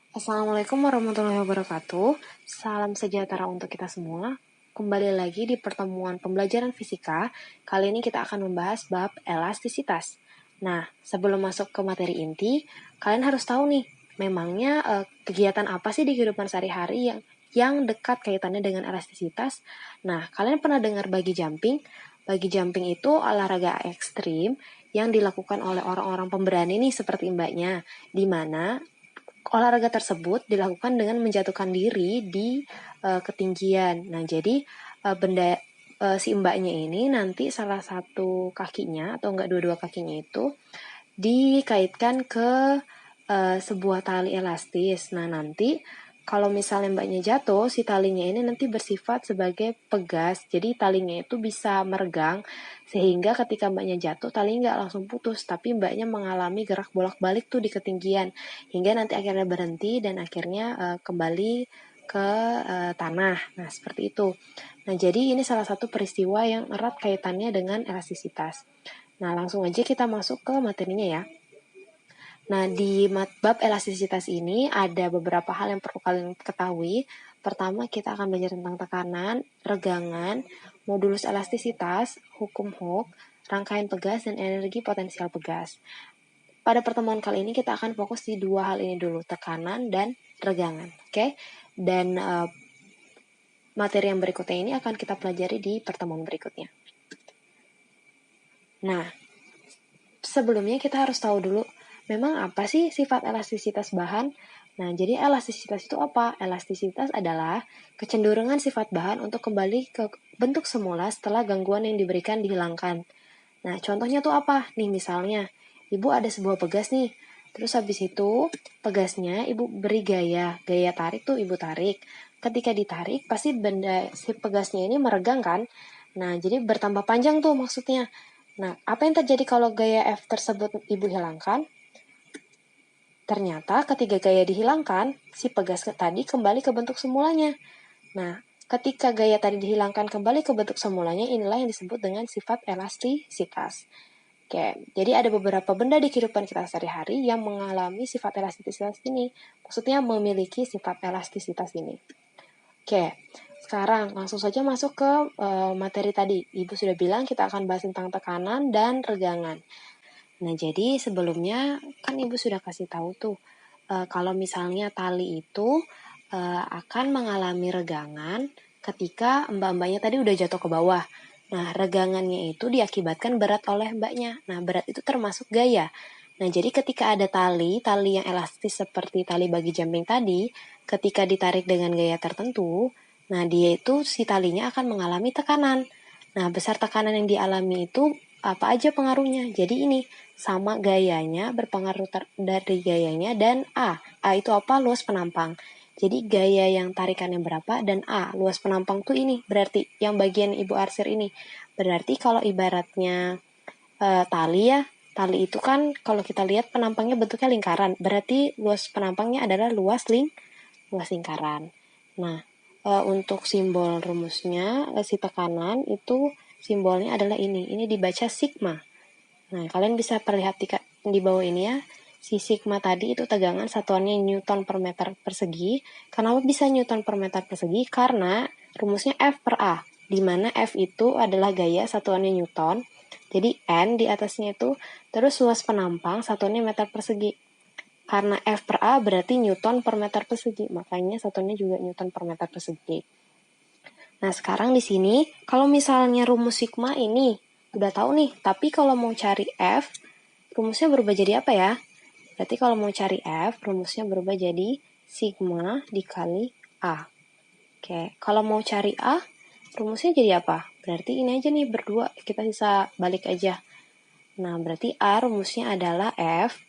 Assalamualaikum warahmatullahi wabarakatuh. Salam sejahtera untuk kita semua. Kembali lagi di pertemuan pembelajaran fisika. Kali ini kita akan membahas bab elastisitas. Nah, sebelum masuk ke materi inti, kalian harus tahu nih, memangnya kegiatan apa sih di kehidupan sehari-hari yang dekat kaitannya dengan elastisitas? Nah, kalian pernah dengar bungee jumping? Bungee jumping itu olahraga ekstrim yang dilakukan oleh orang-orang pemberani nih seperti mbaknya, di mana olahraga tersebut dilakukan dengan menjatuhkan diri di ketinggian. Nah, jadi si mbaknya ini nanti salah satu kakinya atau enggak dua-dua kakinya itu dikaitkan ke sebuah tali elastis. Nah, nanti kalau misalnya mbaknya jatuh, si talinya ini nanti bersifat sebagai pegas. Jadi talinya itu bisa meregang, sehingga ketika mbaknya jatuh, talinya nggak langsung putus, tapi mbaknya mengalami gerak bolak-balik tuh di ketinggian, hingga nanti akhirnya berhenti dan akhirnya kembali ke tanah. Nah, seperti itu. Nah, jadi ini salah satu peristiwa yang erat kaitannya dengan elastisitas. Nah, langsung aja kita masuk ke materinya ya. Nah, di bab elastisitas ini ada beberapa hal yang perlu kalian ketahui. Pertama, kita akan belajar tentang tekanan, regangan, modulus elastisitas, hukum Hooke, rangkaian pegas, dan energi potensial pegas. Pada pertemuan kali ini kita akan fokus di dua hal ini dulu, tekanan dan regangan. Oke? Dan materi yang berikutnya ini akan kita pelajari di pertemuan berikutnya. Nah, sebelumnya kita harus tahu dulu, memang apa sih sifat elastisitas bahan? Nah, jadi elastisitas itu apa? Elastisitas adalah kecenderungan sifat bahan untuk kembali ke bentuk semula setelah gangguan yang diberikan dihilangkan. Nah, contohnya tuh apa? Nih, misalnya, ibu ada sebuah pegas nih. Terus habis itu, pegasnya ibu beri gaya tarik tuh ibu tarik. Ketika ditarik, pasti si pegasnya ini meregang kan? Nah, jadi bertambah panjang tuh maksudnya. Nah, apa yang terjadi kalau gaya F tersebut ibu hilangkan? Ternyata ketika gaya dihilangkan, si pegas tadi kembali ke bentuk semulanya. Nah, ketika gaya tadi dihilangkan kembali ke bentuk semulanya, inilah yang disebut dengan sifat elastisitas. Oke, jadi ada beberapa benda di kehidupan kita sehari-hari yang mengalami sifat elastisitas ini. Maksudnya memiliki sifat elastisitas ini. Oke, sekarang langsung saja masuk ke materi tadi. Ibu sudah bilang kita akan bahas tentang tekanan dan regangan. Nah, jadi sebelumnya kan Ibu sudah kasih tahu tuh, kalau misalnya tali itu akan mengalami regangan ketika mbak-mbaknya tadi udah jatuh ke bawah. Nah, regangannya itu diakibatkan berat oleh mbaknya. Nah, berat itu termasuk gaya. Nah, jadi ketika ada tali yang elastis seperti tali bungee jumping tadi, ketika ditarik dengan gaya tertentu, nah dia itu si talinya akan mengalami tekanan. Nah, besar tekanan yang dialami itu apa aja pengaruhnya? Jadi ini sama gayanya berpengaruh dari gayanya dan A. A itu apa? Luas penampang. Jadi gaya yang tarikannya berapa dan A, luas penampang tuh ini. Berarti yang bagian Ibu arsir ini. Berarti kalau ibaratnya tali itu kan kalau kita lihat penampangnya bentuknya lingkaran. Berarti luas penampangnya adalah luas lingkaran. Nah, untuk simbol rumusnya si tekanan itu simbolnya adalah ini. Ini dibaca sigma. Nah, kalian bisa perhatikan di bawah ini ya. Si sigma tadi itu tegangan satuannya Newton per meter persegi. Kenapa bisa Newton per meter persegi? Karena rumusnya F per A, di mana F itu adalah gaya satuannya Newton. Jadi N di atasnya itu, terus luas penampang satuannya meter persegi. Karena F per A berarti Newton per meter persegi, makanya satuannya juga Newton per meter persegi. Nah, sekarang di sini, kalau misalnya rumus sigma ini udah tahu nih, tapi kalau mau cari F, rumusnya berubah jadi apa ya? Berarti kalau mau cari F, rumusnya berubah jadi sigma dikali A. Oke, kalau mau cari A, rumusnya jadi apa? Berarti ini aja nih, berdua, kita bisa balik aja. Nah, berarti A rumusnya adalah F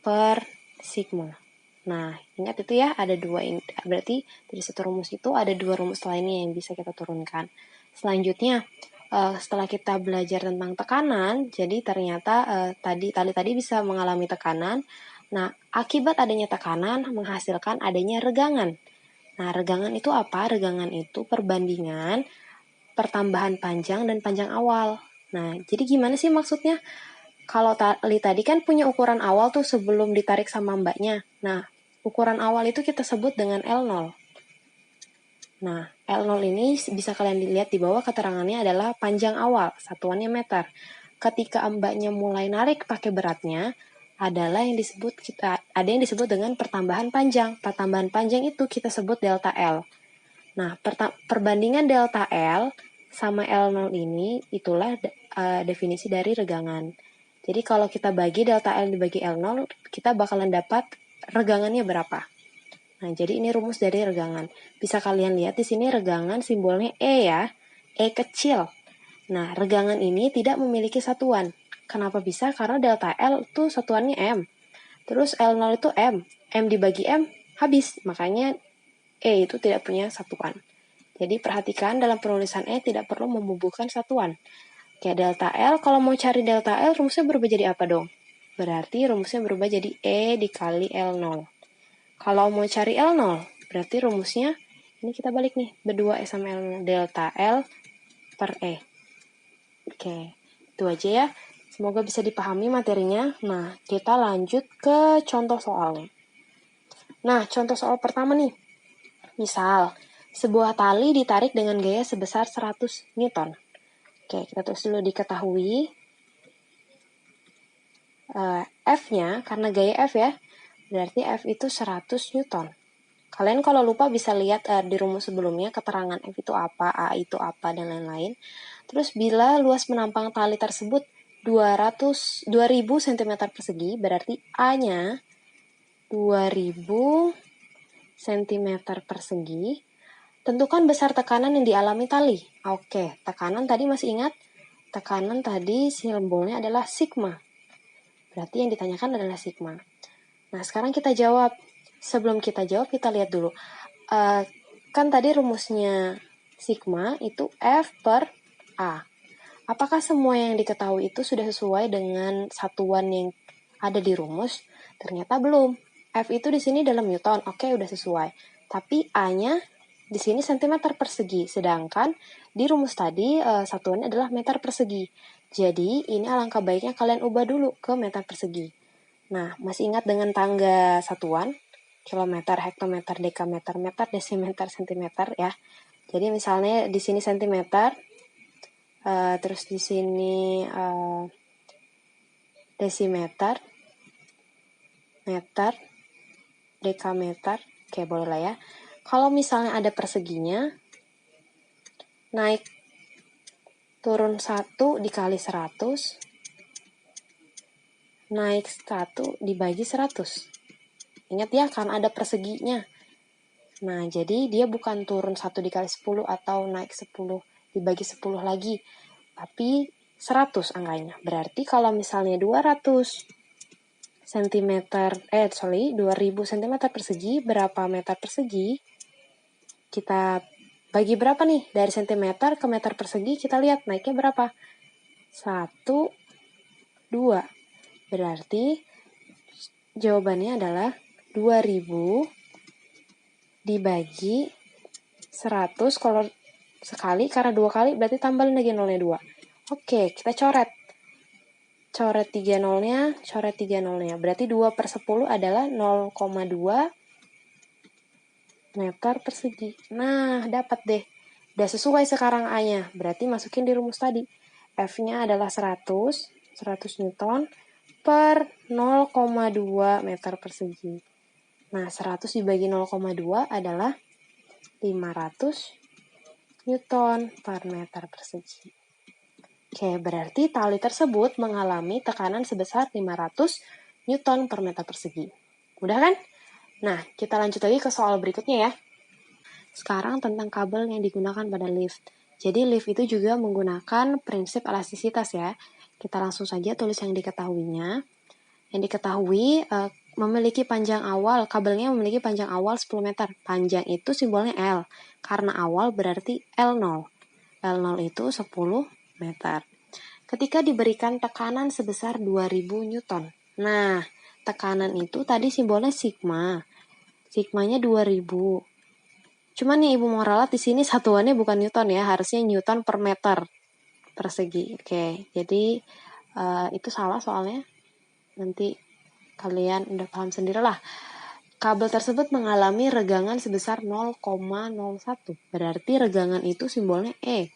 per sigma. Nah, ingat itu ya, ada dua ini. Berarti dari satu rumus itu ada dua rumus lainnya yang bisa kita turunkan. Selanjutnya, setelah kita belajar tentang tekanan, jadi ternyata tali tadi bisa mengalami tekanan. Nah, akibat adanya tekanan menghasilkan adanya regangan. Nah, regangan itu apa? Regangan itu perbandingan pertambahan panjang dan panjang awal. Nah, jadi gimana sih maksudnya? Kalau tali tadi kan punya ukuran awal tuh sebelum ditarik sama mbaknya. Nah, ukuran awal itu kita sebut dengan L0. Nah, L0 ini bisa kalian lihat di bawah keterangannya adalah panjang awal, satuannya meter. Ketika mbaknya mulai narik pakai beratnya, ada yang disebut dengan pertambahan panjang. Pertambahan panjang itu kita sebut delta L. Nah, perbandingan delta L sama L0 ini itulah definisi dari regangan. Jadi kalau kita bagi delta L dibagi L0, kita bakalan dapat regangannya berapa. Nah, jadi ini rumus dari regangan. Bisa kalian lihat di sini regangan simbolnya E ya, E kecil. Nah, regangan ini tidak memiliki satuan. Kenapa bisa? Karena delta L itu satuannya M. Terus L0 itu M dibagi M habis. Makanya E itu tidak punya satuan. Jadi perhatikan dalam penulisan E tidak perlu membubuhkan satuan. Kayak delta L, kalau mau cari delta L, rumusnya berubah jadi apa dong? Berarti rumusnya berubah jadi E dikali L0. Kalau mau cari L0, berarti rumusnya, ini kita balik nih, berdua E sama L0, delta L per E. Oke, itu aja ya. Semoga bisa dipahami materinya. Nah, kita lanjut ke contoh soalnya. Nah, contoh soal pertama nih. Misal, sebuah tali ditarik dengan gaya sebesar 100 Newton. Oke, kita tulis dulu diketahui. F-nya, karena gaya F ya, berarti F itu 100 Newton. Kalian kalau lupa bisa lihat di rumus sebelumnya keterangan F itu apa, A itu apa, dan lain-lain. Terus bila luas menampang tali tersebut 2000 cm persegi, berarti A-nya 2000 cm persegi. Tentukan besar tekanan yang dialami tali. Oke, tekanan tadi masih ingat? Tekanan tadi simbolnya adalah sigma. Berarti yang ditanyakan adalah sigma. Nah, sekarang kita jawab. Sebelum kita jawab, kita lihat dulu. Kan tadi rumusnya sigma itu F per A. Apakah semua yang diketahui itu sudah sesuai dengan satuan yang ada di rumus? Ternyata belum. F itu di sini dalam Newton. Oke, udah sesuai. Tapi A-nya di sini cm persegi. Sedangkan di rumus tadi satuannya adalah meter persegi. Jadi, ini alangkah baiknya kalian ubah dulu ke meter persegi. Nah, masih ingat dengan tangga satuan? Kilometer, hektometer, dekameter, meter, desimeter, sentimeter ya. Jadi misalnya di sini sentimeter, terus di sini desimeter, meter, dekameter, kayak boleh lah ya. Kalau misalnya ada perseginya, naik turun 1 dikali 100, naik 1 dibagi 100. Ingat ya, kan ada perseginya. Nah, jadi dia bukan turun 1 dikali 10 atau naik 10 dibagi 10 lagi, tapi 100 angkanya. Berarti kalau misalnya 200 cm, 2000 cm persegi, berapa meter persegi? Kita bagi berapa nih? Dari cm ke meter persegi, kita lihat naiknya berapa? 1, 2. Berarti jawabannya adalah 2000 dibagi 100, kalau sekali, karena 2 kali berarti tambahin lagi nolnya 2. Oke, kita coret. Coret 3 nolnya, coret 3 nolnya. Berarti 2 per 10 adalah 0,2 meter persegi. Nah, dapat deh. Udah sesuai sekarang A-nya. Berarti masukin di rumus tadi. F-nya adalah 100 Newton per 0,2 meter persegi. Nah, 100 dibagi 0,2 adalah 500 Newton per meter persegi. Oke, berarti tali tersebut mengalami tekanan sebesar 500 Newton per meter persegi. Mudah kan? Nah, kita lanjut lagi ke soal berikutnya ya. Sekarang tentang kabel yang digunakan pada lift. Jadi lift itu juga menggunakan prinsip elastisitas ya. Kita langsung saja tulis yang diketahuinya. Yang diketahui memiliki panjang awal, kabelnya memiliki panjang awal 10 meter. Panjang itu simbolnya L. Karena awal berarti L0. L0 itu 10 meter. Ketika diberikan tekanan sebesar 2000 Newton. Nah, tekanan itu tadi simbolnya sigma. Sigmanya 2000. Cuman nih Ibu mau ralat di sini satuannya bukan Newton ya, harusnya Newton per meter persegi. Oke, jadi itu salah soalnya. Nanti kalian udah paham sendirilah. kabel tersebut mengalami regangan sebesar 0,01. Berarti regangan itu simbolnya E.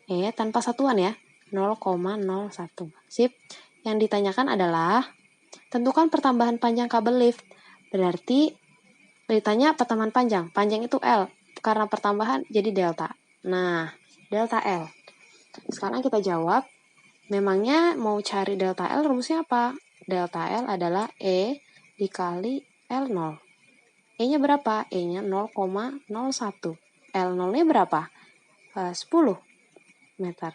E tanpa satuan ya, 0,01. Sip. Yang ditanyakan adalah, tentukan pertambahan panjang kabel lift. Berarti ditanya pertambahan panjang. Panjang itu L. Karena pertambahan jadi delta. Nah, delta L. Sekarang kita jawab. Memangnya mau cari delta L rumusnya apa? Delta L adalah E dikali L0. E-nya berapa? E-nya 0,01. L0-nya berapa? 10 meter.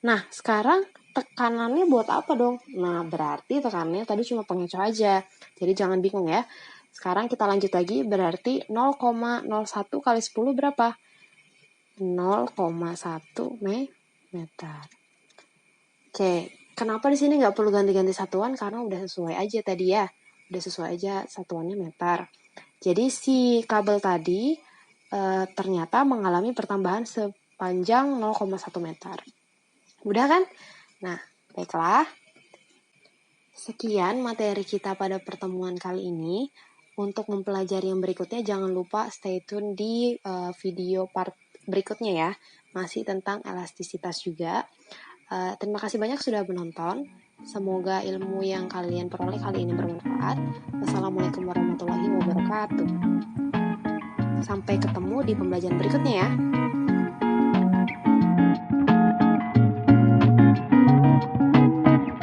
Nah, sekarang tekanannya buat apa dong? Nah, berarti tekanannya tadi cuma pengecoh aja. Jadi jangan bingung ya. Sekarang kita lanjut lagi, berarti 0,01 kali 10 berapa? 0,1 meter. Oke, kenapa di sini nggak perlu ganti-ganti satuan? Karena udah sesuai aja tadi ya. Udah sesuai aja satuannya meter. Jadi si kabel tadi ternyata mengalami pertambahan sepanjang 0,1 meter. Mudah kan? Nah, baiklah. Sekian materi kita pada pertemuan kali ini. Untuk mempelajari yang berikutnya, jangan lupa stay tune di video part berikutnya ya. Masih tentang elastisitas juga. Terima kasih banyak sudah menonton. Semoga ilmu yang kalian peroleh kali ini bermanfaat. Wassalamualaikum warahmatullahi wabarakatuh. Sampai ketemu di pembelajaran berikutnya ya.